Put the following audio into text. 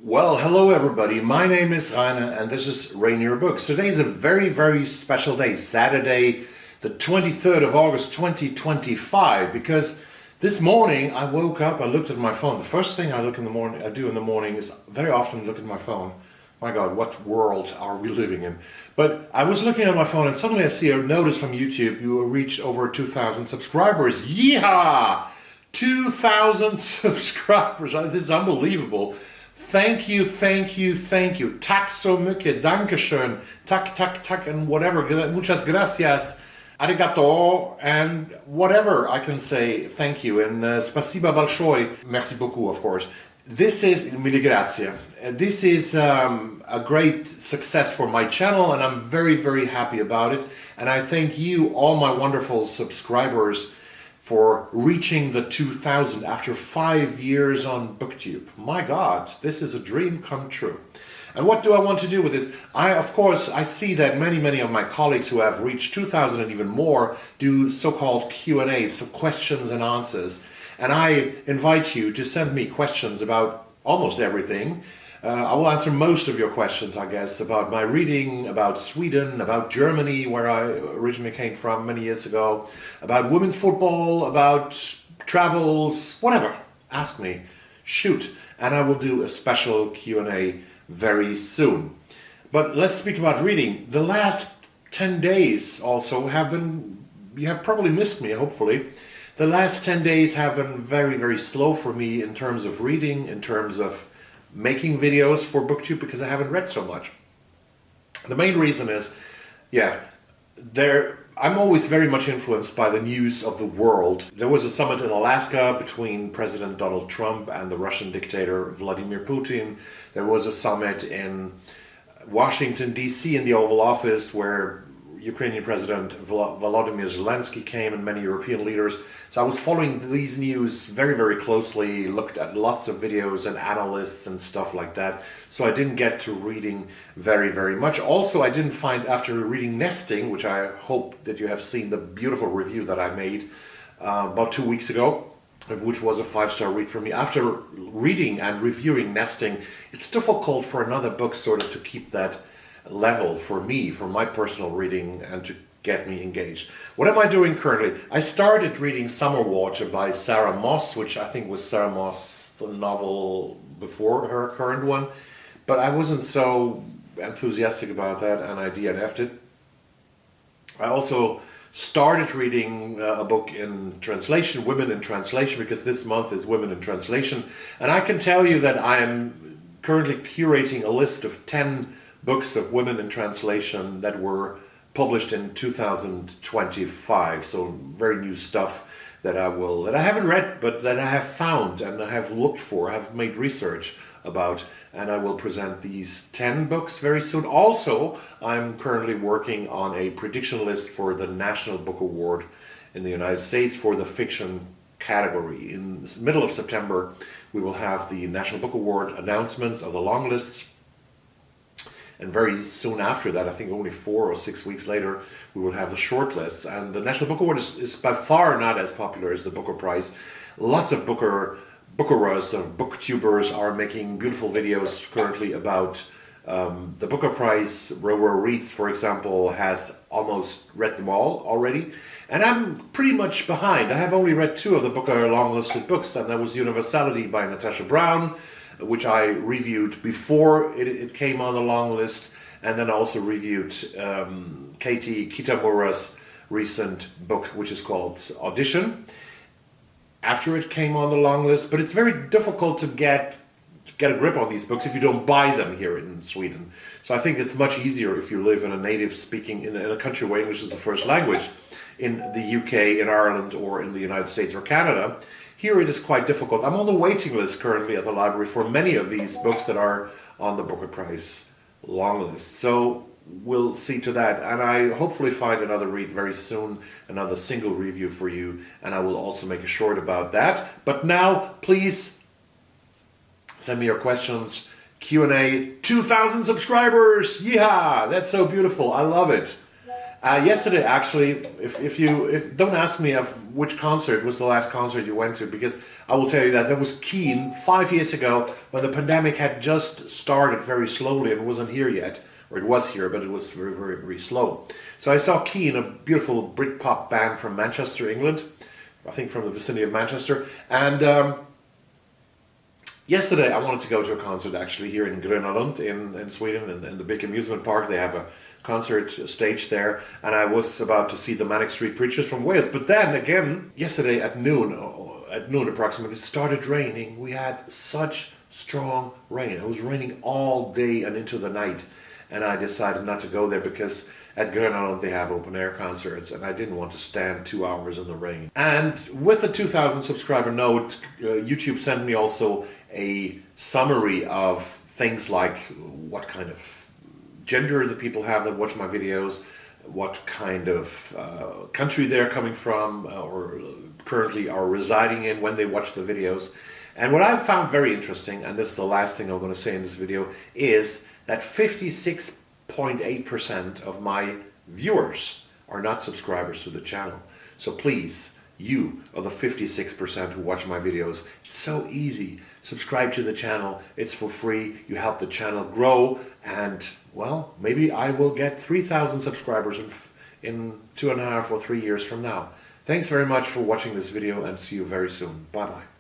Well, hello everybody. My name is Rainer and this is Rainier Books. Today is a very, very special day, Saturday, the 23rd of August 2025, because this morning I woke up, I looked at my phone. The first thing I do in the morning is very often look at my phone. My God, what world are we living in? But I was looking at my phone and suddenly I see a notice from YouTube. You reached over 2,000 subscribers. Yeehaw! 2,000 subscribers. This is unbelievable. Thank you, thank you, thank you. Tack so mycket, dankeschön, tack, and whatever. Muchas gracias, arigato, and whatever I can say thank you. And spasiba большое, merci beaucoup, of course. This is, mille grazie. This is a great success for my channel, and I'm very, very happy about it. And I thank you, all my wonderful subscribers, for reaching the 2,000 after 5 years on BookTube. My God, this is a dream come true. And what do I want to do with this? I see that many of my colleagues who have reached 2,000 and even more do so-called Q&As, so questions and answers. And I invite you to send me questions about almost everything. I will answer most of your questions, I guess, about my reading, about Sweden, about Germany, where I originally came from many years ago, about women's football, about travels, whatever. Ask me, shoot, and I will do a special Q&A very soon. But let's speak about reading. The last 10 days also you have probably missed me, hopefully. The last 10 days have been very, very slow for me in terms of reading, in terms of making videos for BookTube, because I haven't read so much. The main reason is, I'm always very much influenced by the news of the world. There was a summit in Alaska between President Donald Trump and the Russian dictator Vladimir Putin. There was a summit in Washington, D.C. in the Oval Office where Ukrainian President Volodymyr Zelensky came and many European leaders. So I was following these news very, very closely, looked at lots of videos and analysts and stuff like that. So I didn't get to reading very, very much. Also, I didn't find, after reading Nesting, which I hope that you have seen the beautiful review that I made about 2 weeks ago, which was a 5-star read for me. After reading and reviewing Nesting, it's difficult for another book sort of to keep that level for me, for my personal reading, and to get me engaged. What am I doing currently? I started reading Summer Water by Sarah Moss, which I think was Sarah Moss, the novel before her current one, but I wasn't so enthusiastic about that and I DNF'd it. I also started reading a book in translation, Women in Translation, because this month is Women in Translation, and I can tell you that I am currently curating a list of 10 books of women in translation that were published in 2025. So very new stuff that I haven't read, but that I have found and I have looked for, I have made research about, and I will present these 10 books very soon. Also, I'm currently working on a prediction list for the National Book Award in the United States for the fiction category. In the middle of September, we will have the National Book Award announcements of the long lists. And very soon after that, I think only 4 or 6 weeks later, we will have the shortlists. And the National Book Award is by far not as popular as the Booker Prize. Lots of bookerers and booktubers are making beautiful videos currently about the Booker Prize. Rower Reads, for example, has almost read them all already. And I'm pretty much behind. I have only read 2 of the Booker long-listed books, and that was Universality by Natasha Brown, which I reviewed before it came on the long list, and then I also reviewed Katie Kitamura's recent book, which is called Audition, after it came on the long list. But it's very difficult to get a grip on these books if you don't buy them here in Sweden. So I think it's much easier if you live in a native speaking, in a country where English is the first language, in the UK, in Ireland, or in the United States or Canada. Here it is quite difficult. I'm on the waiting list currently at the library for many of these books that are on the Booker Prize long list. So we'll see to that. And I hopefully find another read very soon, another single review for you. And I will also make a short about that. But now, please send me your questions. Q&A, 2,000 subscribers. Yeehaw! That's so beautiful. I love it. Yesterday, actually, if don't ask me of which concert was the last concert you went to, because I will tell you that was Keane 5 years ago when the pandemic had just started very slowly and wasn't here yet. Or it was here, but it was very, very, very slow. So I saw Keane, a beautiful Britpop band from Manchester, England. I think from the vicinity of Manchester. And yesterday I wanted to go to a concert actually here in Gröna Lund in Sweden, in the big amusement park. They have a concert stage there, and I was about to see the Manic Street Preachers from Wales. But then again, yesterday at noon approximately, it started raining. We had such strong rain. It was raining all day and into the night, and I decided not to go there because at Gröna Lund they have open air concerts, and I didn't want to stand 2 hours in the rain. And with the 2,000 subscriber note, YouTube sent me also a summary of things like what kind of gender the people have that watch my videos, what kind of country they're coming from or currently are residing in when they watch the videos. And what I've found very interesting, and this is the last thing I'm going to say in this video, is that 56.8% of my viewers are not subscribers to the channel. So please, you are the 56% who watch my videos. It's so easy. Subscribe to the channel. It's for free. You help the channel grow, and well, maybe I will get 3,000 subscribers in 2.5 or 3 years from now. Thanks very much for watching this video, and see you very soon. Bye bye.